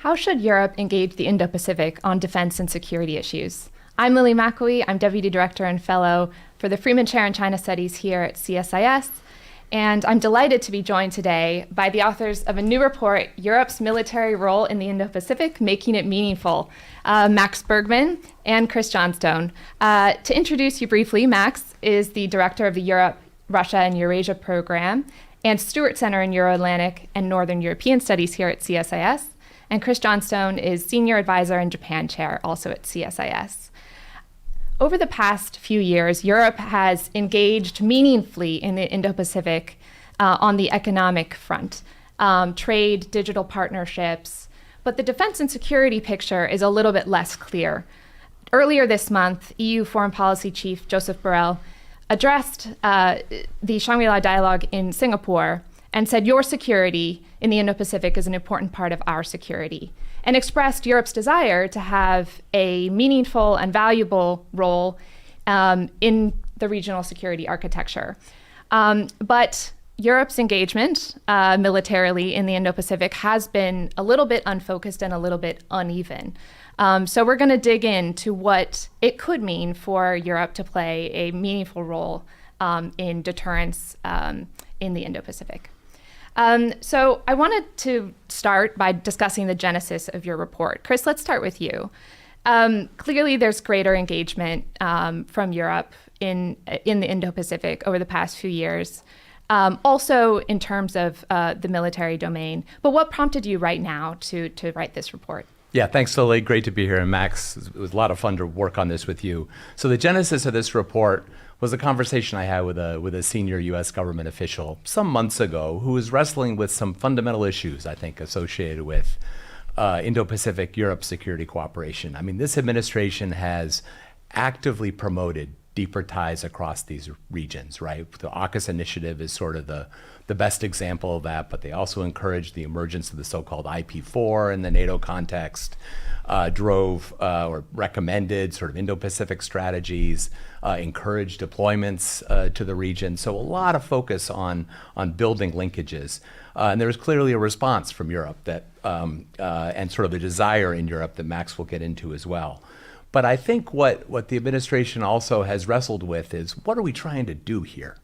How should Europe engage the Indo-Pacific on defense and security issues? I'm Lily McElwee. I'm Deputy Director and Fellow for the Freeman Chair in China Studies here at CSIS. And I'm delighted to be joined today by the authors of a new report, Europe's Military Role in the Indo-Pacific, Making It Meaningful, Max Bergmann and Chris Johnstone. To introduce you briefly, Max is the Director of the Europe, Russia, and Eurasia program and Stuart Center in Euro-Atlantic and Northern European Studies here at CSIS. And Chris Johnstone is Senior Advisor and Japan Chair, also at CSIS. Over the past few years, Europe has engaged meaningfully in the Indo-Pacific on the economic front, trade, digital partnerships, but the defense and security picture is a little bit less clear. Earlier this month, EU Foreign Policy Chief Joseph Borrell addressed the Shangri-La Dialogue in Singapore and said, your security in the Indo-Pacific is an important part of our security, and expressed Europe's desire to have a meaningful and valuable role in the regional security architecture. But Europe's engagement militarily in the Indo-Pacific has been a little bit unfocused and a little bit uneven. So we're going to dig into what it could mean for Europe to play a meaningful role in deterrence in the Indo-Pacific. So I wanted to start by discussing the genesis of your report. Chris, let's start with you. Clearly, there's greater engagement from Europe in the Indo-Pacific over the past few years, also in terms of the military domain. But what prompted you right now to write this report? Yeah, thanks, Lily. Great to be here. And Max, it was a lot of fun to work on this with you. So the genesis of this report was a conversation I had with a senior U.S. government official some months ago who was wrestling with some fundamental issues, I think, associated with Indo-Pacific Europe security cooperation. I mean, this administration has actively promoted deeper ties across these regions, right? The AUKUS initiative is sort of the best example of that, but they also encouraged the emergence of the so-called IP4 in the NATO context, drove or recommended sort of Indo-Pacific strategies, encouraged deployments to the region. So a lot of focus on building linkages. And there was clearly a response from Europe that, and sort of a desire in Europe that Max will get into as well. But I think what the administration also has wrestled with is, what are we trying to do here?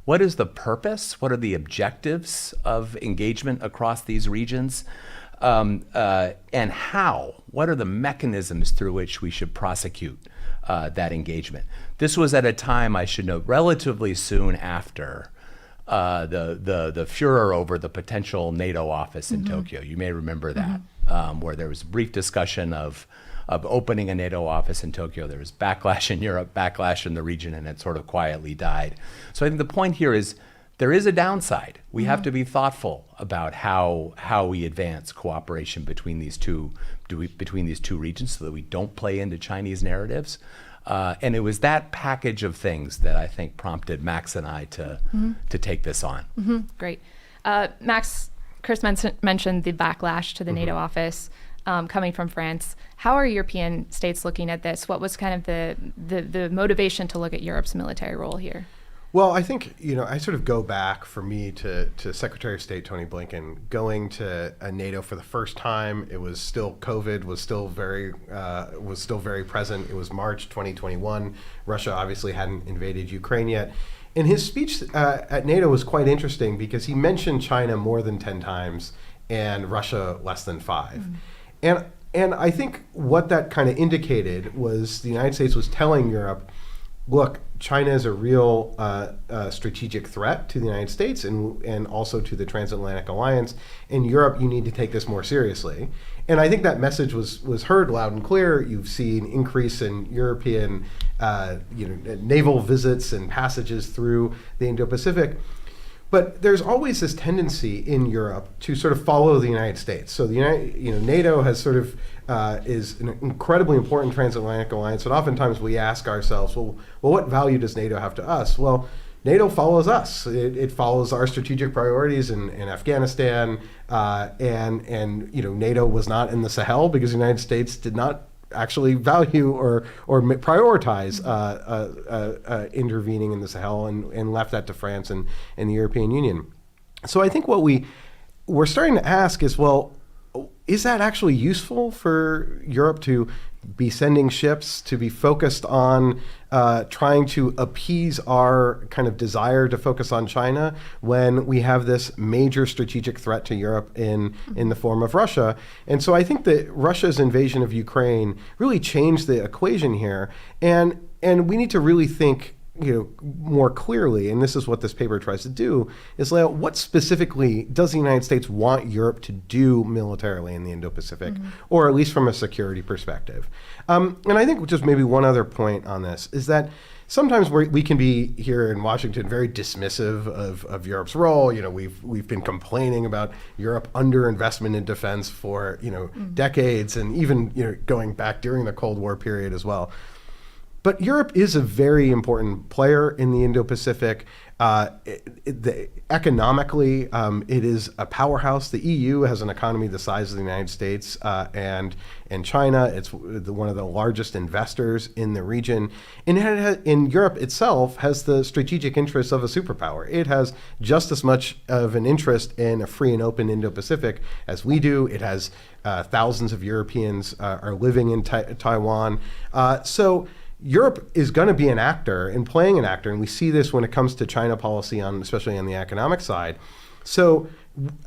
What is the purpose? What are the objectives of engagement across these regions? And how? What are the mechanisms through which we should prosecute that engagement? This was at a time, I should note, relatively soon after the furor over the potential NATO office in Tokyo. You may remember that, where there was a brief discussion of opening a NATO office in Tokyo. There was backlash in Europe, backlash in the region, and it sort of quietly died. So I think the point here is there is a downside. We have to be thoughtful about how we advance cooperation between these two regions so that we don't play into Chinese narratives. And it was that package of things that I think prompted Max and I to take this on. Great. Max, Chris mentioned the backlash to the NATO office coming from France. How are European states looking at this? What was kind of the motivation to look at Europe's military role here? Well, I think, I sort of go back for me to Secretary of State Tony Blinken going to NATO for the first time. It was still COVID was still very present. It was March 2021. Russia obviously hadn't invaded Ukraine yet. And his speech at NATO was quite interesting because he mentioned China more than 10 times and Russia less than 5. And I think what that kind of indicated was the United States was telling Europe, look, China is a real strategic threat to the United States and also to the transatlantic alliance. In Europe, you need to take this more seriously. And I think that message was heard loud and clear. You've seen increase in European naval visits and passages through the Indo-Pacific. But there's always this tendency in Europe to sort of follow the United States. So NATO has sort of is an incredibly important transatlantic alliance, and oftentimes we ask ourselves, well, what value does NATO have to us? Well, NATO follows us. It follows our strategic priorities in Afghanistan, and NATO was not in the Sahel because the United States did not actually value or prioritize intervening in the Sahel and left that to France and the European Union. So I think what we're starting to ask is, well, is that actually useful for Europe to be sending ships, to be focused on trying to appease our kind of desire to focus on China when we have this major strategic threat to Europe in the form of Russia? And so I think that Russia's invasion of Ukraine really changed the equation here. And we need to really think more clearly, and this is what this paper tries to do, is lay out what specifically does the United States want Europe to do militarily in the Indo-Pacific, or at least from a security perspective. And I think just maybe one other point on this is that sometimes we can be here in Washington very dismissive of Europe's role. We've been complaining about Europe underinvestment in defense for decades, and even going back during the Cold War period as well. But Europe is a very important player in the Indo-Pacific. Economically, it is a powerhouse. The EU has an economy the size of the United States, and China, it's one of the largest investors in the region. And Europe itself has the strategic interests of a superpower. It has just as much of an interest in a free and open Indo-Pacific as we do. It has thousands of Europeans are living in Taiwan. So Europe is going to be an actor and playing an actor, and we see this when it comes to China policy, especially on the economic side. So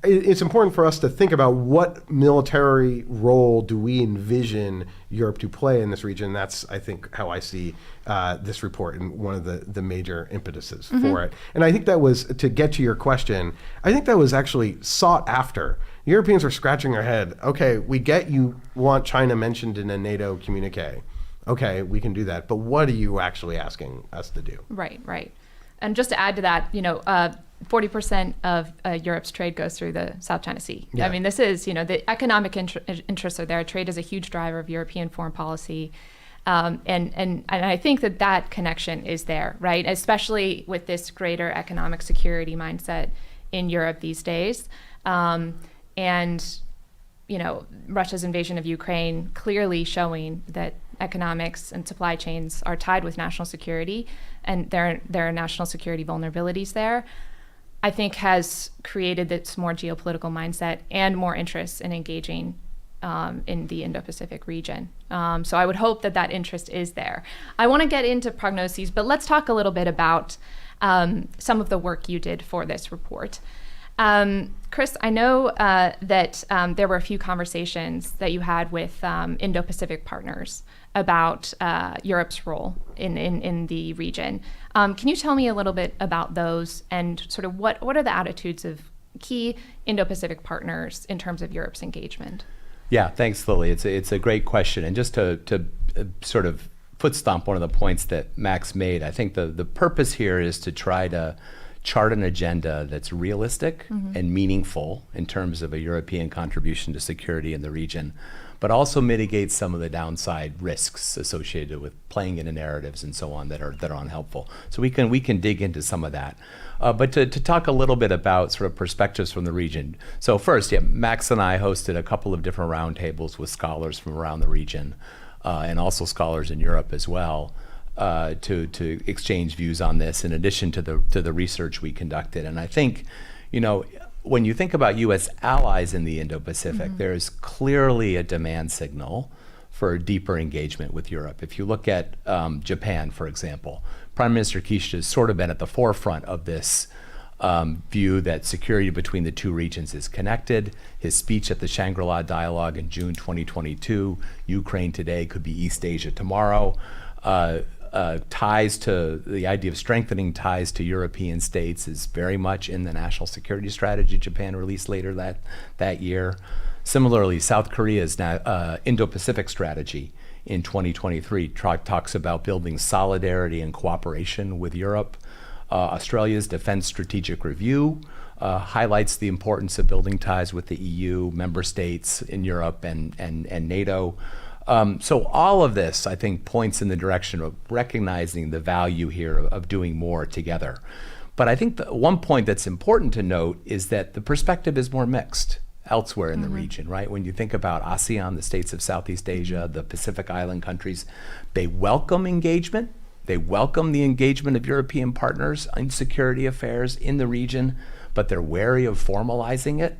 it's important for us to think about what military role do we envision Europe to play in this region. That's, I think, how I see this report and one of the major impetuses for it. And I think that was, to get to your question, I think that was actually sought after. Europeans are scratching their head. Okay, we get you want China mentioned in a NATO communique. Okay, we can do that. But what are you actually asking us to do? Right. And just to add to that, 40% of Europe's trade goes through the South China Sea. Yeah. I mean, this is, the economic interests are there. Trade is a huge driver of European foreign policy. And I think that connection is there, right? Especially with this greater economic security mindset in Europe these days. Russia's invasion of Ukraine clearly showing that economics and supply chains are tied with national security, and there are national security vulnerabilities there, I think has created this more geopolitical mindset and more interest in engaging in the Indo-Pacific region. So I would hope that interest is there. I want to get into prognoses, but let's talk a little bit about some of the work you did for this report. Chris, I know that there were a few conversations that you had with IndoPacific Partners about Europe's role in the region. Can you tell me a little bit about those and sort of what are the attitudes of key Indo-Pacific partners in terms of Europe's engagement? Yeah, thanks, Lily. It's a great question. And just to sort of foot stomp one of the points that Max made, I think the purpose here is to try to chart an agenda that's realistic and meaningful in terms of a European contribution to security in the region, but also mitigate some of the downside risks associated with playing into narratives and so on that are unhelpful. So we can dig into some of that. But to talk a little bit about sort of perspectives from the region. So first, Max and I hosted a couple of different roundtables with scholars from around the region and also scholars in Europe as well. To exchange views on this in addition to the research we conducted. And I think, when you think about U.S. allies in the Indo-Pacific, there's clearly a demand signal for deeper engagement with Europe. If you look at Japan, for example, Prime Minister Kishida has sort of been at the forefront of this view that security between the two regions is connected. His speech at the Shangri-La Dialogue in June 2022, Ukraine today could be East Asia tomorrow. Ties to the idea of strengthening ties to European states is very much in the national security strategy Japan released later that year. Similarly, South Korea's Indo-Pacific strategy in 2023 talks about building solidarity and cooperation with Europe. Australia's Defense Strategic Review highlights the importance of building ties with the EU, member states in Europe, and NATO. So all of this, I think, points in the direction of recognizing the value here of doing more together. But I think one point that's important to note is that the perspective is more mixed elsewhere in the region, right? When you think about ASEAN, the states of Southeast Asia, the Pacific Island countries, they welcome engagement. They welcome the engagement of European partners in security affairs in the region, but they're wary of formalizing it.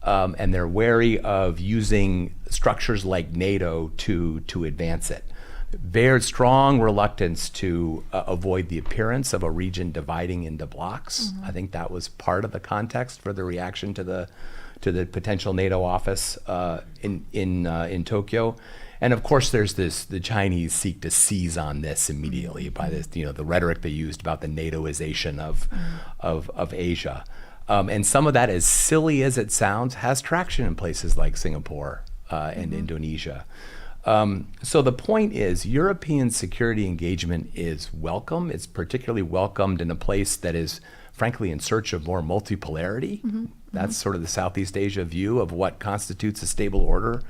and they're wary of using structures like NATO to advance it. Very strong reluctance to avoid the appearance of a region dividing into blocs. I think that was part of the context for the reaction to the potential NATO office in Tokyo. And of course, there's the Chinese seek to seize on this immediately by this, the rhetoric they used about the NATOization of Asia. And some of that, as silly as it sounds, has traction in places like Singapore and Indonesia. So the point is, European security engagement is welcome. It's particularly welcomed in a place that is, frankly, in search of more multipolarity. That's sort of the Southeast Asia view of what constitutes a stable order.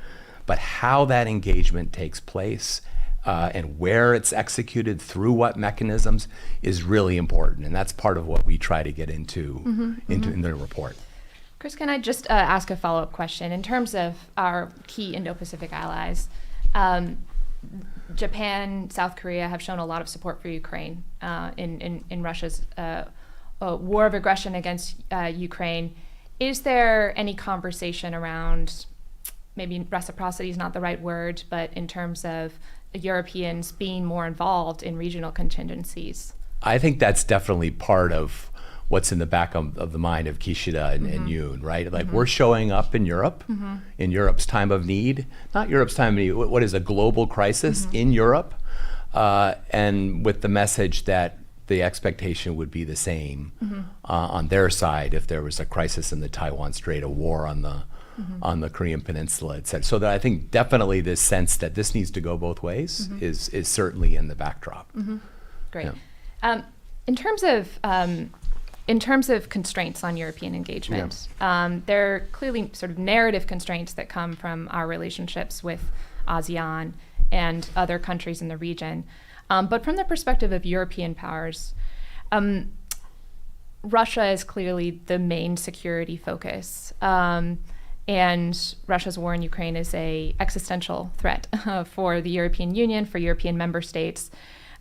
But how that engagement takes place and where it's executed through what mechanisms is really important. And that's part of what we try to get into in the report. Chris, can I just ask a follow-up question? In terms of our key Indo-Pacific allies, Japan, South Korea have shown a lot of support for Ukraine in Russia's war of aggression against Ukraine. Is there any conversation around, maybe reciprocity is not the right word, but in terms of Europeans being more involved in regional contingencies? I think that's definitely part of what's in the back of the mind of Kishida and Yoon, right? Like we're showing up in Europe, in Europe's time of need, not Europe's time of need, what is a global crisis in Europe, and with the message that the expectation would be the same on their side if there was a crisis in the Taiwan Strait, a war on the Korean Peninsula, et cetera. So that I think definitely this sense that this needs to go both ways is certainly in the backdrop. Great. Yeah. In terms of constraints on European engagement, there are clearly sort of narrative constraints that come from our relationships with ASEAN and other countries in the region. But from the perspective of European powers, Russia is clearly the main security focus. And Russia's war in Ukraine is an existential threat for the European Union, for European member states.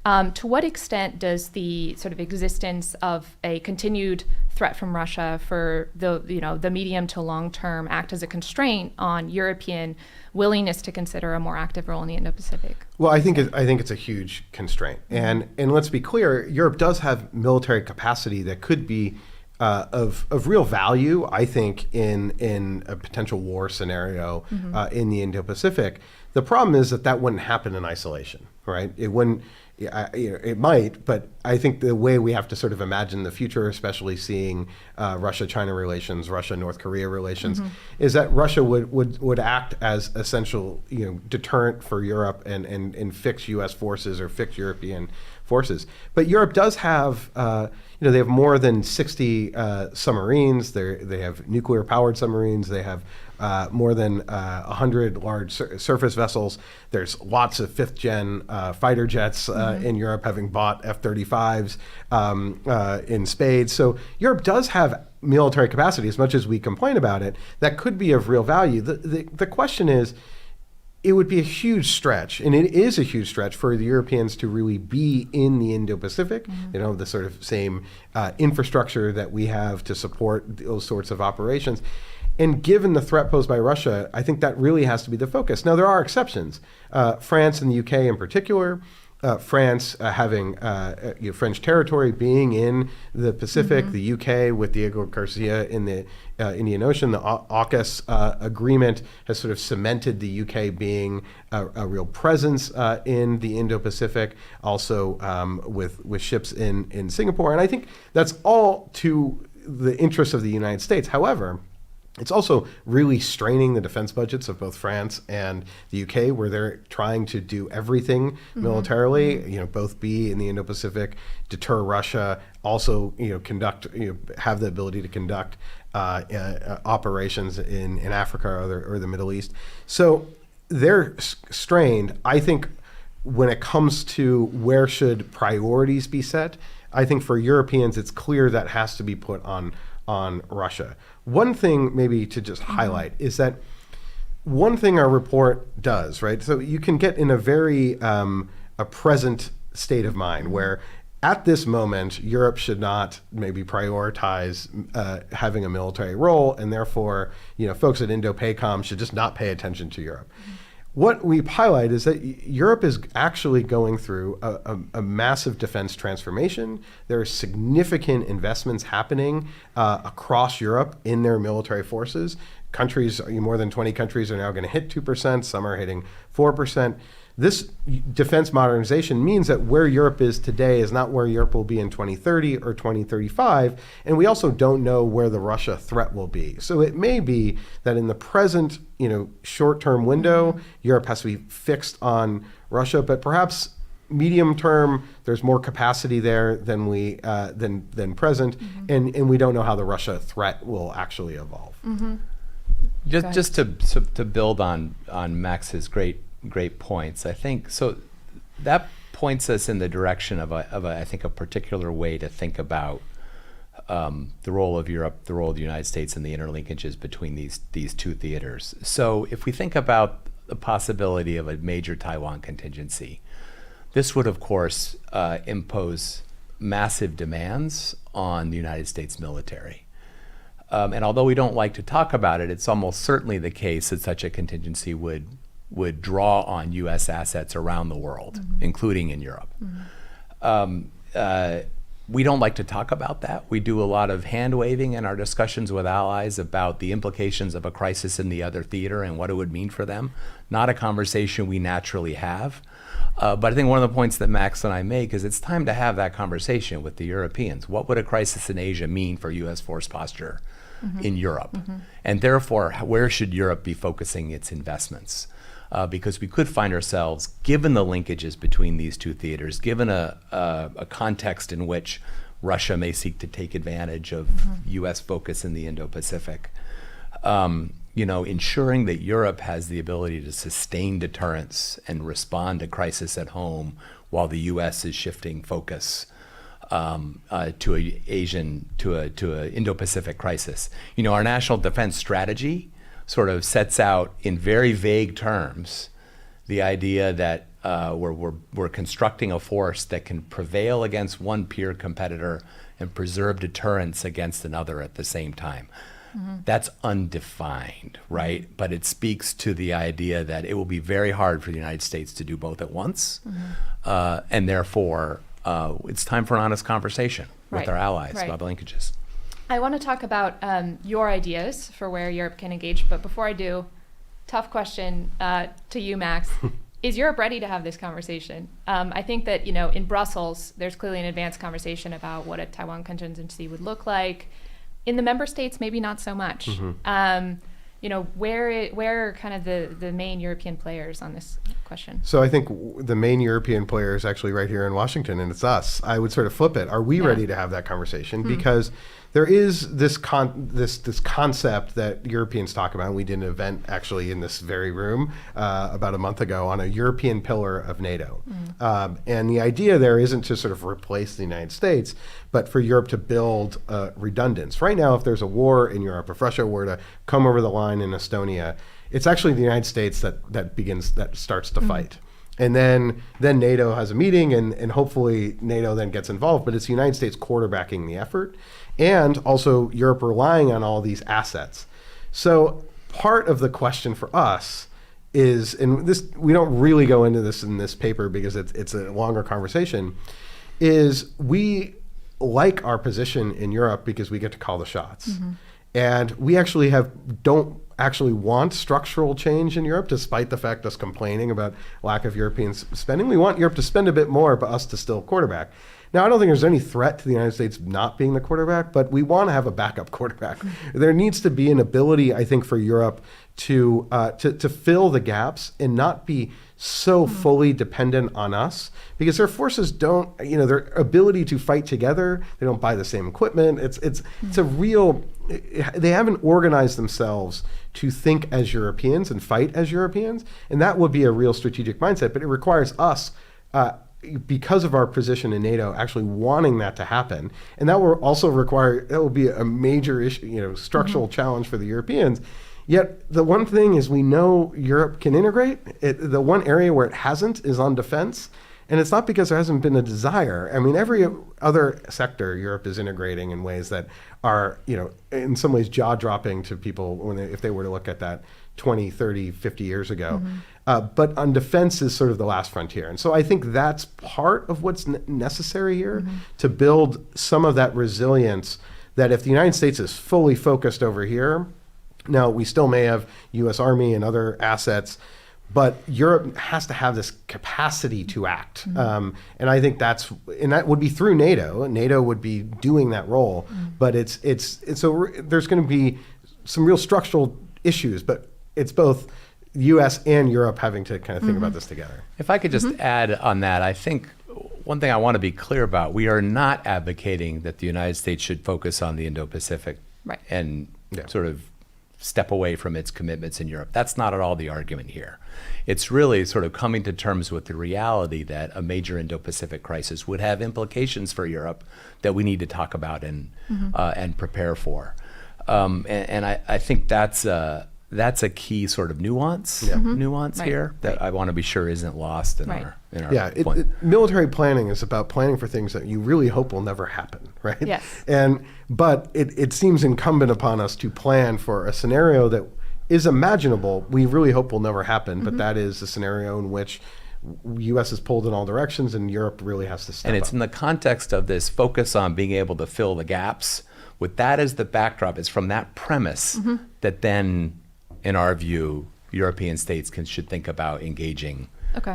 To what extent does the sort of existence of a continued threat from Russia for the medium to long term act as a constraint on European willingness to consider a more active role in the Indo-Pacific? Well, I think it's a huge constraint, and let's be clear, Europe does have military capacity that could be of real value, I think, in a potential war scenario in the Indo-Pacific. The problem is that wouldn't happen in isolation, right? It wouldn't. It might, but I think the way we have to sort of imagine the future, especially seeing Russia-China relations, Russia-North Korea relations, is that Russia would act as essential, deterrent for Europe and fix U.S. forces or fix European forces. But Europe does have, they have more than 60 submarines. They have nuclear-powered submarines. They have more than 100 large surface vessels. There's lots of fifth-gen fighter jets in Europe, having bought F-35s in spades. So Europe does have military capacity, as much as we complain about it, that could be of real value. The question is, it would be a huge stretch, and it is a huge stretch for the Europeans to really be in the Indo-Pacific. They don't have the sort of same infrastructure that we have to support those sorts of operations. And given the threat posed by Russia, I think that really has to be the focus. Now, there are exceptions. France and the UK in particular, France having French territory being in the Pacific, the UK with Diego Garcia in the Indian Ocean. The AUKUS agreement has sort of cemented the UK being a real presence in the Indo-Pacific, also with ships in Singapore. And I think that's all to the interests of the United States. However, it's also really straining the defense budgets of both France and the UK, where they're trying to do everything militarily, both be in the Indo-Pacific, deter Russia, also, have the ability to conduct operations in Africa or the Middle East. So they're strained. I think when it comes to where should priorities be set, I think for Europeans, it's clear that has to be put on Russia. One thing maybe to just highlight is that one thing our report does, right? So you can get in a very a present state of mind where at this moment, Europe should not maybe prioritize having a military role, and therefore, folks at IndoPACCOM should just not pay attention to Europe. What we highlight is that Europe is actually going through a massive defense transformation. There are significant investments happening across Europe in their military forces. Countries, more than 20 countries are now going to hit 2%, some are hitting 4%. This defense modernization means that where Europe is today is not where Europe will be in 2030 or 2035, and we also don't know where the Russia threat will be. So it may be that in the present, short-term window, Europe has to be fixed on Russia, but perhaps medium term, there's more capacity there than present, and we don't know how the Russia threat will actually evolve. Just to build on Max's great points, I think so. That points us in the direction of I think a particular way to think about the role of Europe, the role of the United States, and the interlinkages between these two theaters. So if we think about the possibility of a major Taiwan contingency, this would of course impose massive demands on the United States military. And although we don't like to talk about it, it's almost certainly the case that such a contingency would draw on U.S. assets around the world, including in Europe. We don't like to talk about that. We do a lot of hand-waving in our discussions with allies about the implications of a crisis in the other theater and what it would mean for them. Not a conversation we naturally have. But I think one of the points that Max and I make is it's time to have that conversation with the Europeans. What would a crisis in Asia mean for U.S. force posture in Europe? And therefore, where should Europe be focusing its investments? Because we could find ourselves, given the linkages between these two theaters, given a context in which Russia may seek to take advantage of U.S. focus in the Indo-Pacific, ensuring that Europe has the ability to sustain deterrence and respond to crisis at home while the U.S. is shifting focus to a Indo-Pacific crisis. Our national defense strategy sort of sets out in very vague terms the idea that we're constructing a force that can prevail against one peer competitor and preserve deterrence against another at the same time. That's undefined, right? But it speaks to the idea that it will be very hard for the United States to do both at once, and therefore it's time for an honest conversation with our allies about the linkages. I want to talk about your ideas for where Europe can engage, but before I do, tough question to you, Max. Is Europe ready to have this conversation? I think that, in Brussels, there's clearly an advanced conversation about what a Taiwan contingency would look like. In the member states, maybe not so much. Where are kind of the main European players on this question? So I think the main European player is actually right here in Washington, and it's us. I would sort of flip it. Are we ready to have that conversation? Because there is this concept that Europeans talk about. We did an event actually in this very room about a month ago on a European pillar of NATO. And the idea there isn't to sort of replace the United States, but for Europe to build redundance. Right now, if there's a war in Europe, if Russia were to come over the line in Estonia, it's actually the United States that starts to fight. And then NATO has a meeting, and hopefully NATO then gets involved, but it's the United States quarterbacking the effort, and also Europe relying on all these assets. So part of the question for us is, and this we don't really go into this in this paper because it's a longer conversation, is we like our position in Europe because we get to call the shots. And we actually don't actually want structural change in Europe, despite the fact us complaining about lack of European spending. We want Europe to spend a bit more, but us to still quarterback. Now, I don't think there's any threat to the United States not being the quarterback, but we want to have a backup quarterback. There needs to be an ability, I think, for Europe to fill the gaps and not be so fully dependent on us, because their forces don't, their ability to fight together, they don't buy the same equipment. It's a real, they haven't organized themselves to think as Europeans and fight as Europeans, and that would be a real strategic mindset, but it requires us, because of our position in NATO, actually wanting that to happen. And that will also require, that will be a major issue, structural challenge for the Europeans. Yet the one thing is we know Europe can integrate. The one area where it hasn't is on defense. And it's not because there hasn't been a desire. I mean, every other sector Europe is integrating in ways that are, in some ways jaw-dropping to people if they were to look at that 20, 30, 50 years ago. But on defense is sort of the last frontier. And so I think that's part of what's necessary here to build some of that resilience that if the United States is fully focused over here, now we still may have U.S. Army and other assets, but Europe has to have this capacity to act. And I think that would be through NATO. NATO would be doing that role. But so there's going to be some real structural issues, but it's both U.S. and Europe having to kind of think about this together. If I could just add on that, I think one thing I want to be clear about, we are not advocating that the United States should focus on the Indo-Pacific and sort of step away from its commitments in Europe. That's not at all the argument here. It's really sort of coming to terms with the reality that a major Indo-Pacific crisis would have implications for Europe that we need to talk about and prepare for. And I think that's a key sort of nuance here that I want to be sure isn't lost in our point. Military planning is about planning for things that you really hope will never happen, right? Yes. But it seems incumbent upon us to plan for a scenario that is imaginable. We really hope will never happen, but that is a scenario in which U.S. is pulled in all directions and Europe really has to step up. And it's in the context of this focus on being able to fill the gaps. With that as the backdrop, it's from that premise that then, in our view, European states should think about engaging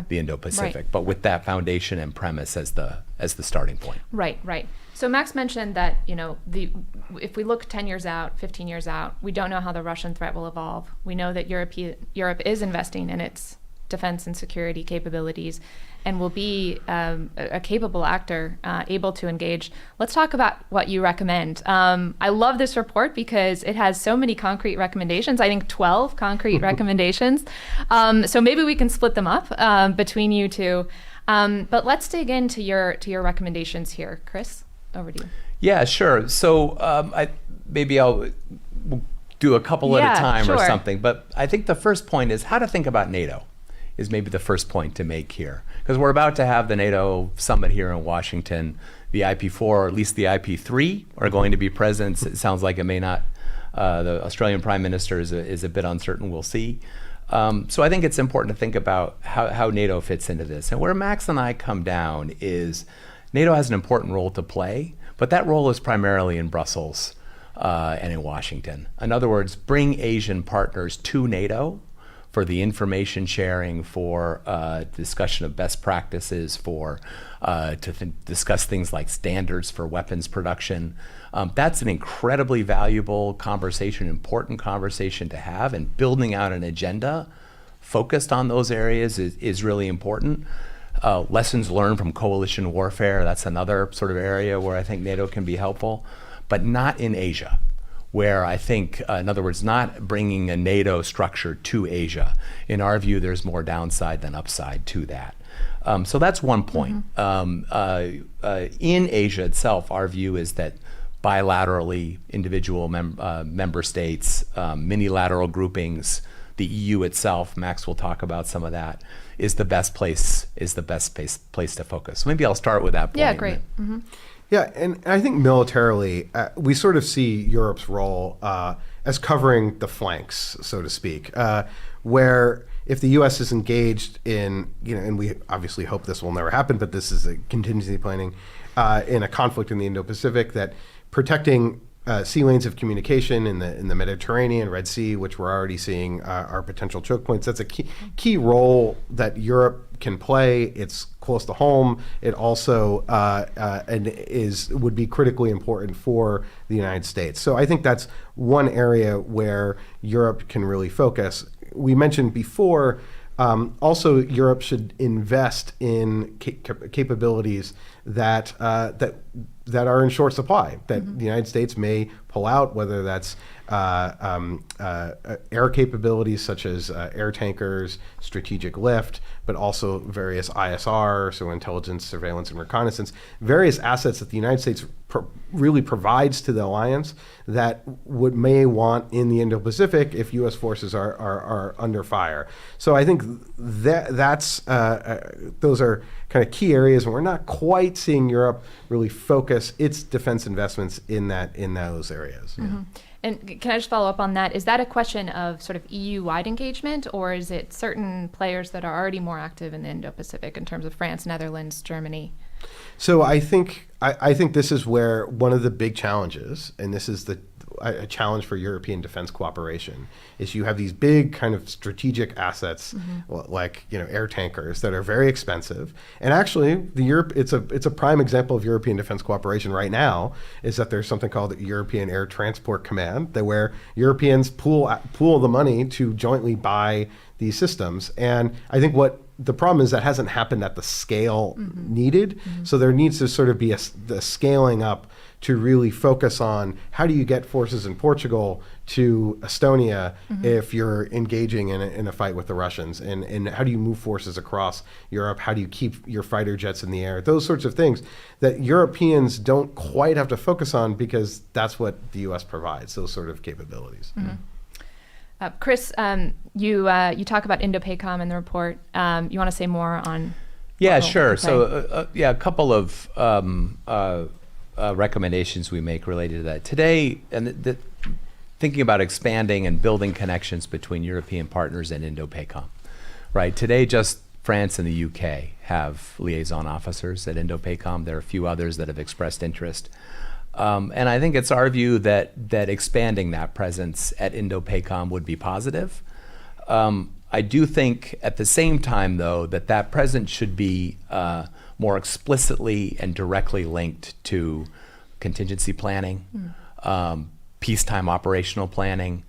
the Indo-Pacific, but with that foundation and premise as the starting point. Right. So Max mentioned that if we look 10 years out, 15 years out, we don't know how the Russian threat will evolve. We know that Europe is investing in its defense and security capabilities and will be a capable actor able to engage. Let's talk about what you recommend. I love this report because it has so many concrete recommendations. I think 12 concrete recommendations. So maybe we can split them up between you two. But let's dig into your recommendations here. Chris, over to you. Yeah, sure. So I'll do a couple at a time or something. But I think the first point is how to think about NATO is maybe the first point to make here. Because we're about to have the NATO summit here in Washington. The IP4, or at least the IP3, are going to be present. It sounds like it may not. The Australian Prime Minister is a bit uncertain. We'll see. So I think it's important to think about how NATO fits into this. And where Max and I come down is NATO has an important role to play, but that role is primarily in Brussels and in Washington. In other words, bring Asian partners to NATO for the information sharing, for discussion of best practices, for discuss things like standards for weapons production. That's an incredibly valuable conversation, important conversation to have, and building out an agenda focused on those areas is really important. Lessons learned from coalition warfare, that's another sort of area where I think NATO can be helpful, but not in Asia, where I think, in other words, not bringing a NATO structure to Asia. In our view, there's more downside than upside to that. So that's one point. In Asia itself, our view is that bilaterally, individual member states, minilateral groupings, the EU itself, Max will talk about some of that, is the best place to focus. So maybe I'll start with that point. Yeah, great. Yeah, and I think militarily, we sort of see Europe's role as covering the flanks, so to speak, where if the U.S. is engaged in, and we obviously hope this will never happen, but this is a contingency planning, in a conflict in the Indo-Pacific, that protecting sea lanes of communication in the Mediterranean, Red Sea, which we're already seeing are potential choke points. That's a key role that Europe can play. It's close to home. It also would be critically important for the United States. So I think that's one area where Europe can really focus. We mentioned before, also Europe should invest in capabilities that are in short supply, that the United States may pull out, whether that's air capabilities such as air tankers, strategic lift, but also various ISR, so intelligence, surveillance, and reconnaissance, various assets that the United States really provides to the alliance that may want in the Indo-Pacific if U.S. forces are under fire. So I think that's those are kind of key areas, and we're not quite seeing Europe really focus its defense investments in those areas. Mm-hmm. And can I just follow up on that? Is that a question of sort of EU-wide engagement, or is it certain players that are already more active in the Indo-Pacific in terms of France, Netherlands, Germany? So I think this is where one of the big challenges, and this is a challenge for European defense cooperation, is you have these big kind of strategic assets, like air tankers that are very expensive. And actually, it's a prime example of European defense cooperation right now is that there's something called the European Air Transport Command, where Europeans pool the money to jointly buy these systems. And I think what the problem is that hasn't happened at the scale needed. So there needs to sort of be the scaling up to really focus on how do you get forces in Portugal to Estonia if you're engaging in a fight with the Russians, and how do you move forces across Europe? How do you keep your fighter jets in the air? Those sorts of things that Europeans don't quite have to focus on because that's what the U.S. provides, those sort of capabilities. Chris, you talk about IndoPACCOM in the report. You want to say more on? Yeah, sure. So, a couple of recommendations we make related to that today, and thinking about expanding and building connections between European partners and IndoPACCOM. Right today, just France and the UK have liaison officers at IndoPACCOM. There are a few others that have expressed interest. And I think it's our view that expanding that presence at IndoPACCOM would be positive. I do think at the same time, though, that presence should be more explicitly and directly linked to contingency planning, peacetime operational planning,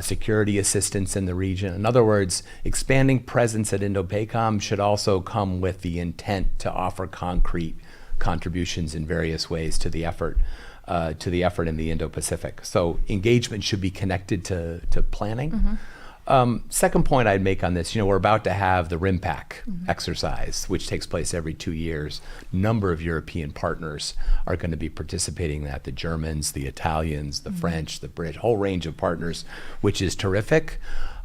security assistance in the region. In other words, expanding presence at IndoPACCOM should also come with the intent to offer concrete contributions in various ways to the effort in the Indo-Pacific. So engagement should be connected to planning. Second point I'd make on this, we're about to have the RIMPAC exercise, which takes place every 2 years. Number of European partners are going to be participating in that, the Germans, the Italians, the French, the British, whole range of partners, which is terrific.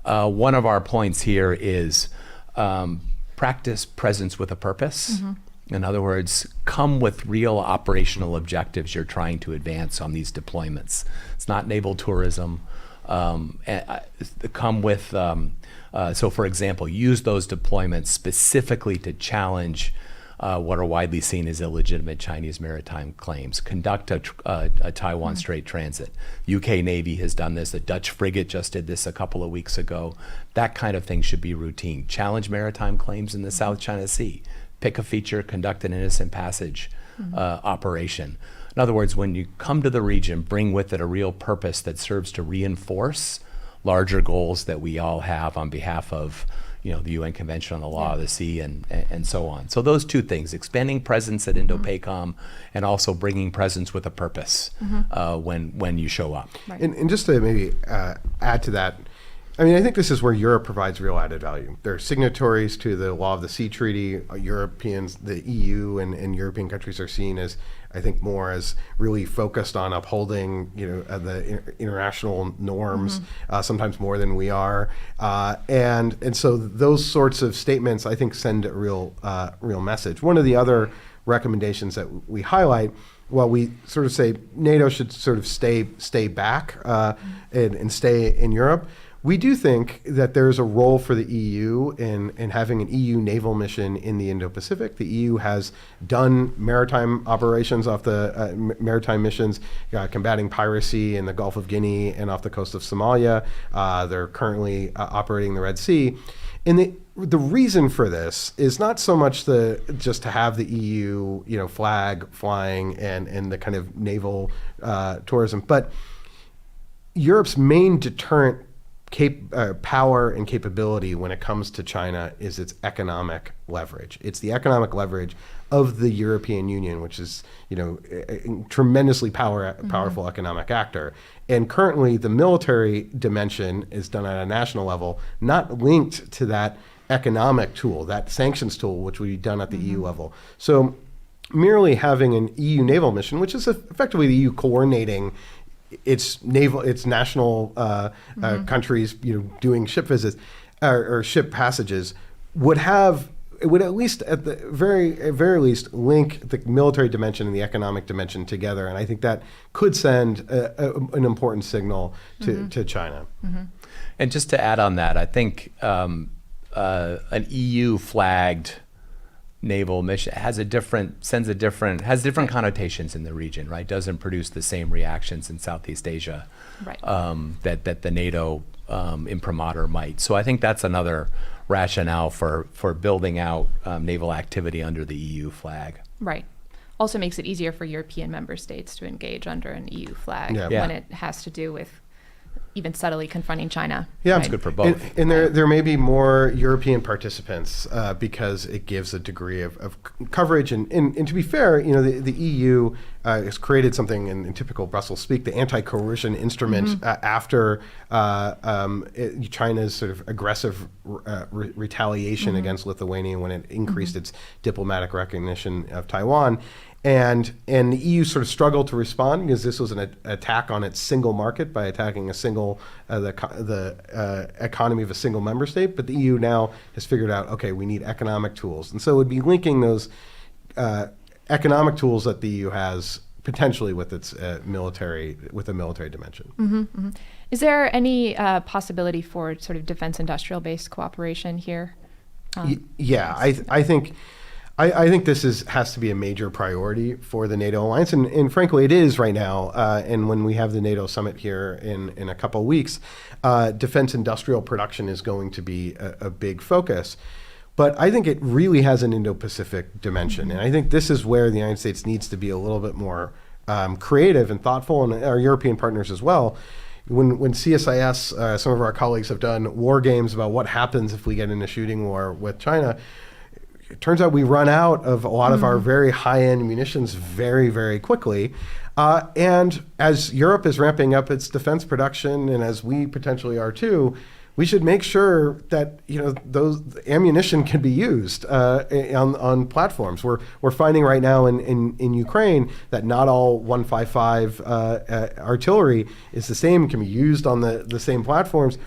One of our points here is practice presence with a purpose. In other words, come with real operational objectives you're trying to advance on these deployments. It's not naval tourism. Come with, so for example, use those deployments specifically to challenge what are widely seen as illegitimate Chinese maritime claims. Conduct a Taiwan Strait transit. UK Navy has done this. The Dutch frigate just did this a couple of weeks ago. That kind of thing should be routine. Challenge maritime claims in the South China Sea. Pick a feature, conduct an innocent passage operation. In other words, when you come to the region, bring with it a real purpose that serves to reinforce larger goals that we all have on behalf of, the UN Convention on the Law of the Sea and so on. So those two things, expanding presence at IndoPACCOM and also bringing presence with a purpose when you show up. Right. And just to maybe add to that, I think this is where Europe provides real added value. They're signatories to the Law of the Sea Treaty. Europeans, the EU and European countries are seen as, I think, more as really focused on upholding, the international norms, sometimes more than we are. And so those sorts of statements, I think, send a real message. One of the other recommendations that we highlight, well, we sort of say NATO should sort of stay back and stay in Europe. We do think that there's a role for the EU in having an EU naval mission in the Indo-Pacific. The EU has done maritime operations off the maritime missions, combating piracy in the Gulf of Guinea and off the coast of Somalia. They're currently operating the Red Sea. And the reason for this is not so much just to have the EU, flag flying and the kind of naval tourism, but Europe's main deterrent power and capability when it comes to China is its economic leverage. It's the economic leverage of the European Union, which is, a tremendously powerful economic actor. And currently, the military dimension is done at a national level, not linked to that economic tool, that sanctions tool, which would be done at the EU level. So merely having an EU naval mission, which is effectively the EU coordinating its national countries, doing ship visits or ship passages, would at least at the very least link the military dimension and the economic dimension together, and I think that could send an important signal to China. And just to add on that, I think an EU flagged naval mission has different connotations in the region, right? Doesn't produce the same reactions in Southeast Asia, right. That the NATO imprimatur might. So I think that's another rationale for building out naval activity under the EU flag. Right. Also makes it easier for European member states to engage under an EU flag when it has to do with even subtly confronting China. Yeah, it's good for both. And there may be more European participants because it gives a degree of coverage. And to be fair, the EU has created something in typical Brussels speak, the anti-coercion instrument after China's sort of aggressive retaliation against Lithuania when it increased its diplomatic recognition of Taiwan. And the EU sort of struggled to respond because this was an attack on its single market by attacking a single the economy of a single member state. But the EU now has figured out, okay, we need economic tools, and so it would be linking those economic tools that the EU has potentially with its military dimension. Is there any possibility for sort of defense industrial based cooperation here? I think this has to be a major priority for the NATO alliance, and frankly, it is right now. And when we have the NATO summit here in a couple of weeks, defense industrial production is going to be a big focus. But I think it really has an Indo-Pacific dimension, and I think this is where the United States needs to be a little bit more creative and thoughtful, and our European partners as well. When CSIS, some of our colleagues have done war games about what happens if we get in a shooting war with China. It turns out we run out of a lot of our very high-end munitions very, very quickly. And as Europe is ramping up its defense production, and as we potentially are too, we should make sure that those ammunition can be used on platforms. We're finding right now in Ukraine that not all 155 artillery is the same, can be used on the same platforms.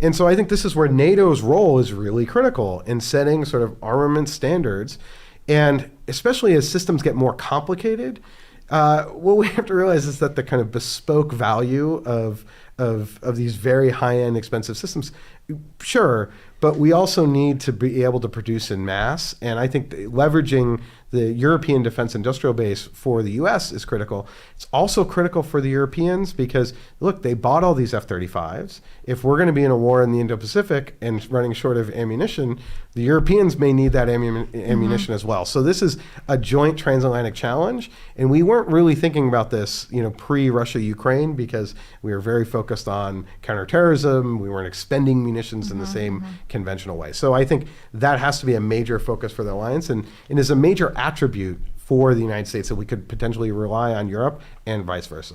And so I think this is where NATO's role is really critical in setting sort of armament standards. And especially as systems get more complicated, what we have to realize is that the kind of bespoke value of these very high-end expensive systems, sure, but we also need to be able to produce in mass. And I think leveraging the European defense industrial base for the US is critical. It's also critical for the Europeans because, look, they bought all these F-35s. If we're going to be in a war in the Indo-Pacific and running short of ammunition, the Europeans may need that ammunition as well. So this is a joint transatlantic challenge. And we weren't really thinking about this, pre-Russia-Ukraine, because we were very focused on counterterrorism. We weren't expending munitions in the same conventional way. So I think that has to be a major focus for the alliance and is a major attribute for the United States that we could potentially rely on Europe and vice versa.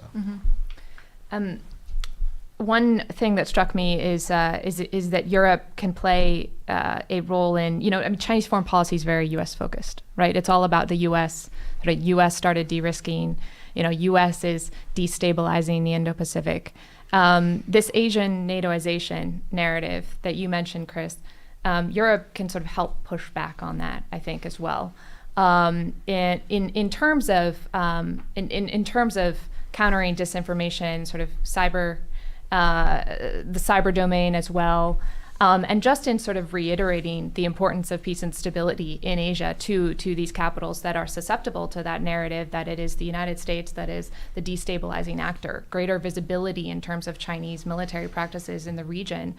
One thing that struck me is that Europe can play a role in, Chinese foreign policy is very U.S. focused, right? It's all about the U.S. U.S. started de-risking, U.S. is destabilizing the Indo-Pacific. This Asian NATOization narrative that you mentioned, Chris, Europe can sort of help push back on that, I think, as well. In terms of countering disinformation, sort of the cyber domain as well, and just in sort of reiterating the importance of peace and stability in Asia to these capitals that are susceptible to that narrative that it is the United States that is the destabilizing actor, greater visibility in terms of Chinese military practices in the region.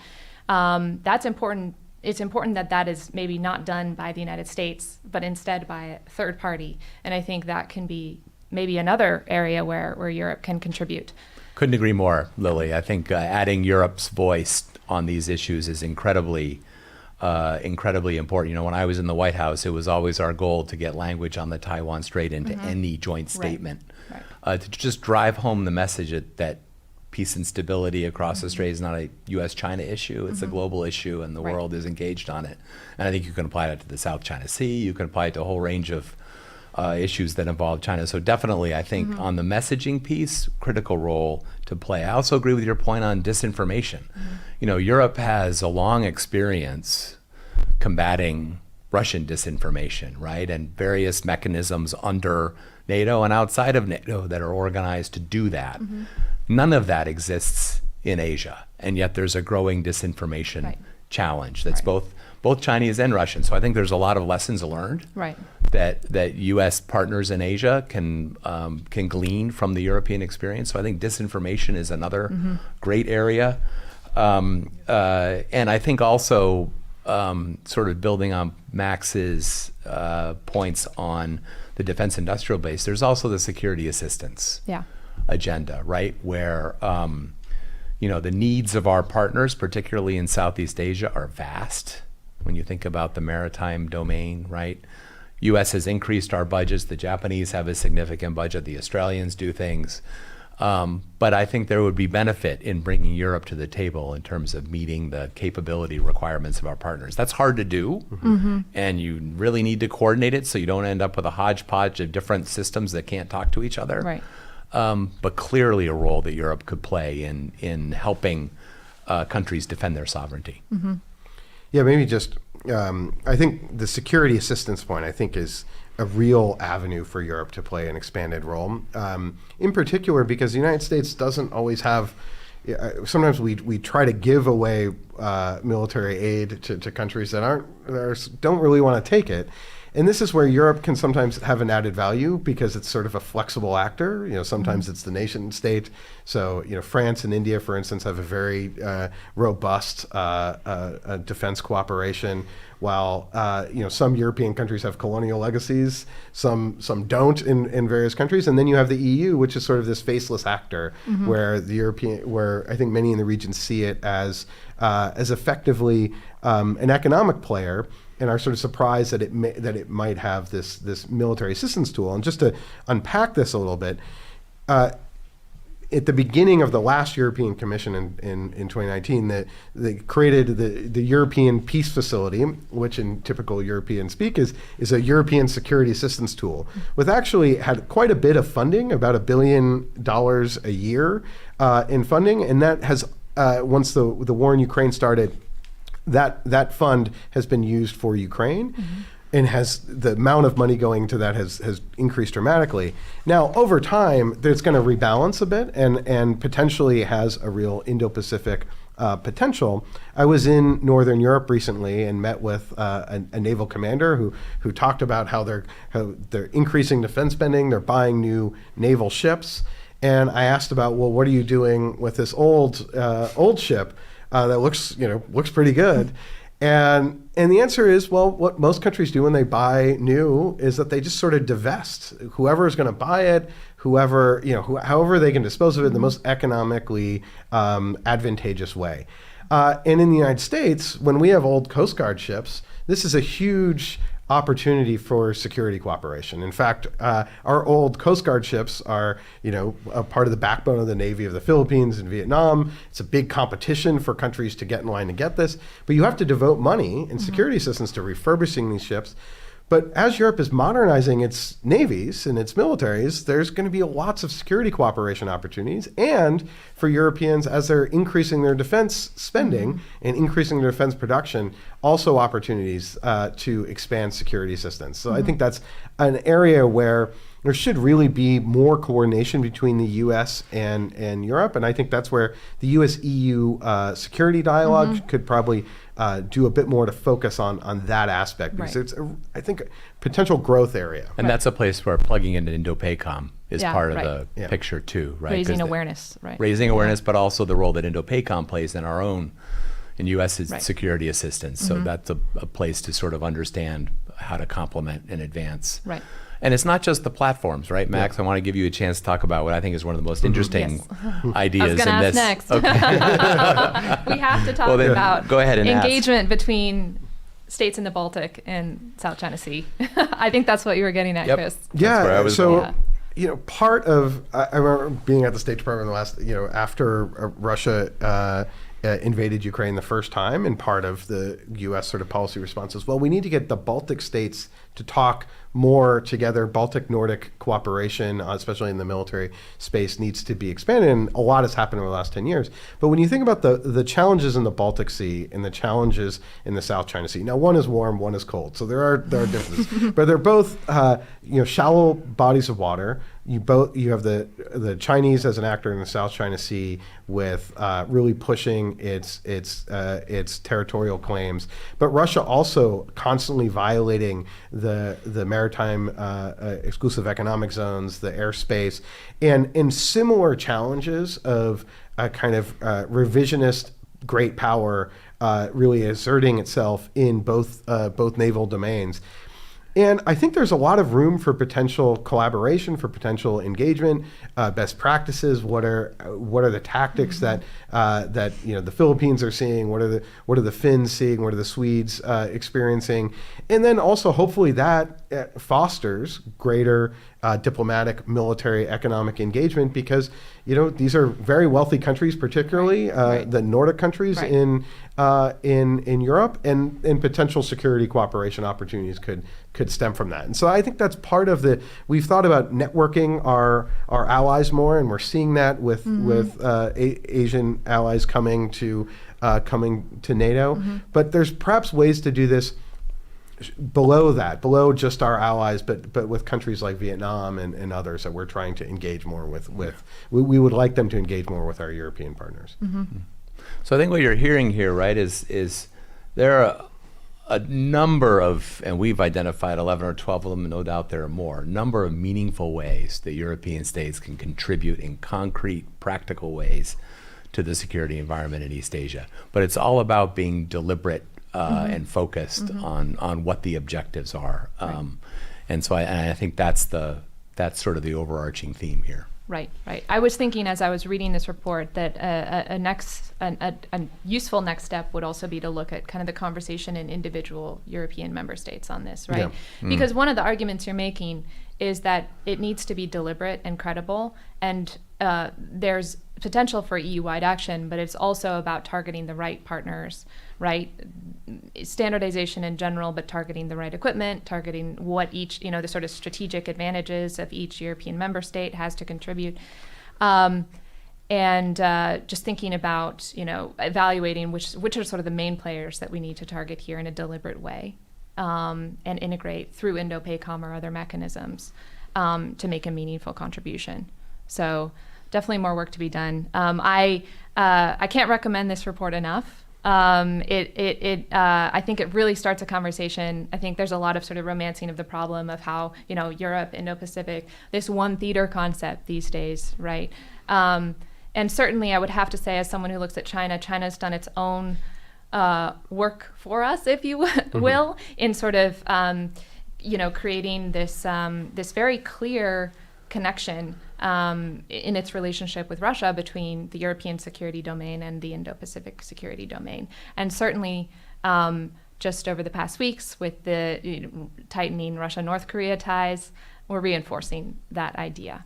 That's important. It's important that is maybe not done by the United States, but instead by a third party. And I think that can be maybe another area where Europe can contribute. Couldn't agree more, Lily. I think adding Europe's voice on these issues is incredibly important. You know, when I was in the White House, it was always our goal to get language on the Taiwan Strait into any joint statement, to just drive home the message that peace and stability across the strait is not a U.S.-China issue. It's a global issue, and the world is engaged on it. And I think you can apply that to the South China Sea. You can apply it to a whole range of issues that involve China. So definitely, I think on the messaging piece, critical role to play. I also agree with your point on disinformation. You know, Europe has a long experience combating Russian disinformation, right? And various mechanisms under NATO and outside of NATO that are organized to do that. None of that exists in Asia, and yet there's a growing disinformation challenge that's both Chinese and Russian. So I think there's a lot of lessons learned that U.S. partners in Asia can glean from the European experience. So I think disinformation is another great area, and I think also sort of building on Max's points on the defense industrial base. There's also the security assistance agenda, right, where you know, the needs of our partners, particularly in Southeast Asia, are vast. When you think about the maritime domain, right? U.S. has increased our budgets. The Japanese have a significant budget. The Australians do things. But I think there would be benefit in bringing Europe to the table in terms of meeting the capability requirements of our partners. That's hard to do, and you really need to coordinate it so you don't end up with a hodgepodge of different systems that can't talk to each other. But clearly a role that Europe could play in helping countries defend their sovereignty. Yeah, maybe just, I think the security assistance point, I think, is a real avenue for Europe to play an expanded role. In particular, because the United States doesn't always have, sometimes we try to give away military aid to countries that don't really want to take it. And this is where Europe can sometimes have an added value because it's sort of a flexible actor. You know, sometimes it's the nation state. So, you know, France and India, for instance, have a very robust defense cooperation, while you know, some European countries have colonial legacies, some don't in various countries, and then you have the EU, which is sort of this faceless actor, where I think many in the region see it as effectively an economic player, and are sort of surprised that it might have this military assistance tool. And just to unpack this a little bit, at the beginning of the last European Commission in 2019, they created the European Peace Facility, which in typical European speak is a European security assistance tool, with actually had quite a bit of funding, about $1 billion a year in funding, and that has once the war in Ukraine started, that fund has been used for Ukraine, and the amount of money going to that has increased dramatically. Now, over time, it's going to rebalance a bit, and potentially has a real Indo-Pacific potential. I was in Northern Europe recently and met with a naval commander who talked about how they're increasing defense spending, they're buying new naval ships, and I asked about, well, what are you doing with this old ship that looks pretty good? And the answer is, well, what most countries do when they buy new is that they just sort of divest. Whoever is going to buy it, however they can dispose of it in the most economically advantageous way. And in the United States, when we have old Coast Guard ships, this is a huge opportunity for security cooperation. In fact, our old Coast Guard ships are, a part of the backbone of the Navy of the Philippines and Vietnam. It's a big competition for countries to get in line to get this, but you have to devote money and security assistance to refurbishing these ships. But as Europe is modernizing its navies and its militaries, there's going to be lots of security cooperation opportunities. And for Europeans, as they're increasing their defense spending and increasing their defense production, also opportunities to expand security assistance. So I think that's an area where there should really be more coordination between the U.S. and Europe. And I think that's where the U.S.-EU security dialogue could probably do a bit more to focus on that aspect, because it's, I think, a potential growth area. And that's a place where plugging into IndoPACCOM is part of the picture too, right? Raising awareness, Raising awareness, but also the role that IndoPACCOM plays in our own, in U.S.'s security assistance. So that's a place to sort of understand how to complement and advance. And it's not just the platforms, right, Max? I want to give you a chance to talk about what I think is one of the most interesting ideas I was going to in ask this. next. We have to talk about go ahead and engagement between states in the Baltic and South China Sea. I think that's what you were getting at, Chris. Yeah. where I was So, going. part of I remember being at the State Department the last, after Russia invaded Ukraine the first time, and part of the U.S. sort of policy response is, well, we need to get the Baltic states to talk more together. Baltic Nordic cooperation, especially in the military space, needs to be expanded, and a lot has happened over the last 10 years. But when you think about the challenges in the Baltic Sea and the challenges in the South China Sea, now one is warm, one is cold, so there are differences, but they're both shallow bodies of water. You have the Chinese as an actor in the South China Sea with really pushing its territorial claims, but Russia also constantly violating the maritime exclusive economic zones, the airspace, and in similar challenges of a kind of revisionist great power really asserting itself in both naval domains. And I think there's a lot of room for potential collaboration, for potential engagement, best practices. What are the tactics that the Philippines are seeing? What are the Finns seeing? What are the Swedes experiencing? And then also, hopefully, that fosters greater diplomatic, military, economic engagement, because these are very wealthy countries, particularly the Nordic countries in Europe, and potential security cooperation opportunities could stem from that. And so I think that's part of we've thought about networking our allies more, and we're seeing that with Asian allies coming to NATO. But there's perhaps ways to do this below just our allies, but with countries like Vietnam and others that we're trying to engage more with. We would like them to engage more with our European partners. So I think what you're hearing here, right, is there are a number of, and we've identified 11 or 12 of them, no doubt there are more, number of meaningful ways that European states can contribute in concrete, practical ways to the security environment in East Asia. But it's all about being deliberate and focused on what the objectives are. And so I think that's sort of the overarching theme here. Right. I was thinking as I was reading this report that a useful next step would also be to look at kind of the conversation in individual European member states on this, right? Yeah. Because one of the arguments you're making is that it needs to be deliberate and credible, and there's potential for EU-wide action, but it's also about targeting the right partners, right? Standardization in general, but targeting the right equipment, targeting what each, the sort of strategic advantages of each European member state has to contribute. And just thinking about, evaluating which are sort of the main players that we need to target here in a deliberate way, and integrate through IndoPACCOM or other mechanisms to make a meaningful contribution. So definitely more work to be done. I can't recommend this report enough. I think it really starts a conversation. I think there's a lot of sort of romancing of the problem of how, Europe, Indo-Pacific, this one theater concept these days, right? And certainly I would have to say, as someone who looks at China's done its own work for us, if you will, in sort of, creating this very clear connection in its relationship with Russia between the European security domain and the Indo-Pacific security domain. And certainly just over the past weeks with the tightening Russia-North Korea ties, we're reinforcing that idea.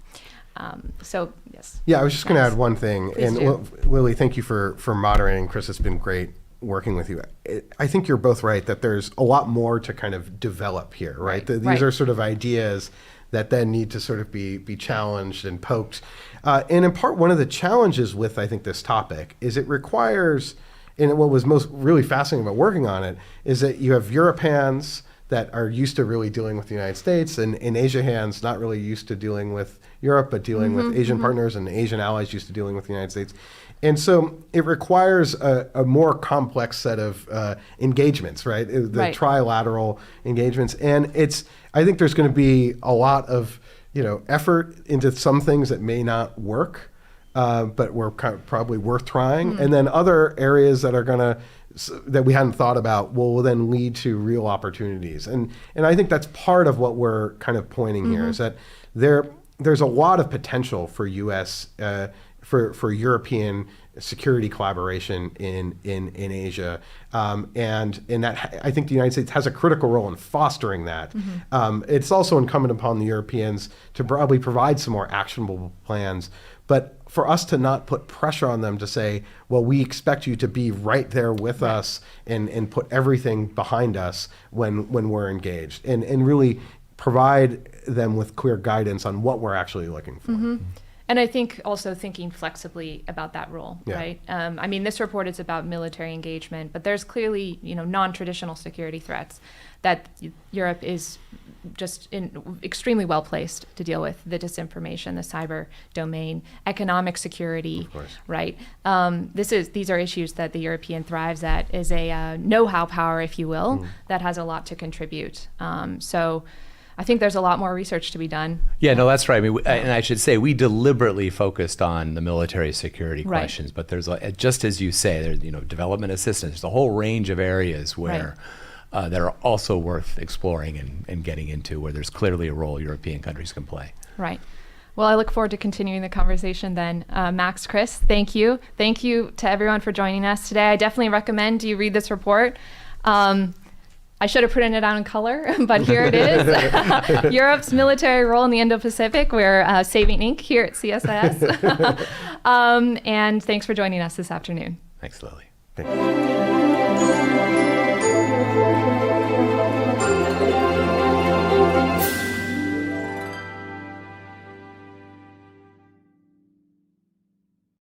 So, yes. Yeah, I was just going to add one thing. Please do. Lily, thank you for moderating. Chris, it's been great working with you. I think you're both right that there's a lot more to kind of develop here, right? These are sort of ideas that then need to sort of be challenged and poked. And in part, one of the challenges with, I think, this topic is it requires, and what was most really fascinating about working on it, is that you have Europe hands that are used to really dealing with the United States, and in Asia hands not really used to dealing with Europe, but dealing with Asian partners, and Asian allies used to dealing with the United States. And so it requires a more complex set of engagements, right? The trilateral engagements. And I think there's going to be a lot of, effort into some things that may not work. but were kind of probably worth trying. And then other areas that are that we hadn't thought about will then lead to real opportunities. And I think that's part of what we're kind of pointing here, is that there's a lot of potential for U.S. For European security collaboration in Asia, and in that I think the United States has a critical role in fostering that. It's also incumbent upon the Europeans to probably provide some more actionable plans, but for us to not put pressure on them to say, well, we expect you to be right there with us and put everything behind us when we're engaged, and really provide them with clear guidance on what we're actually looking for. And I think also thinking flexibly about that role, Yeah. right? I mean, this report is about military engagement, but there's clearly, non-traditional security threats that Europe is just extremely well placed to deal with: the disinformation, the cyber domain, economic security, Of course. right? These are issues that the European thrives at, is a know-how power, if you will, that has a lot to contribute. So I think there's a lot more research to be done. Yeah, no, that's right. I mean, and I should say we deliberately focused on the military security Right. questions, but there's, just as you say, there's development assistance. There's a whole range of areas where that are also worth exploring and getting into, where there's clearly a role European countries can play. Right. Well, I look forward to continuing the conversation then. Max, Chris, thank you. Thank you to everyone for joining us today. I definitely recommend you read this report. I should have printed it out in color, but here it is. Europe's military role in the Indo-Pacific. We're saving ink here at CSIS. And thanks for joining us this afternoon. Thanks, Lily. Thank you.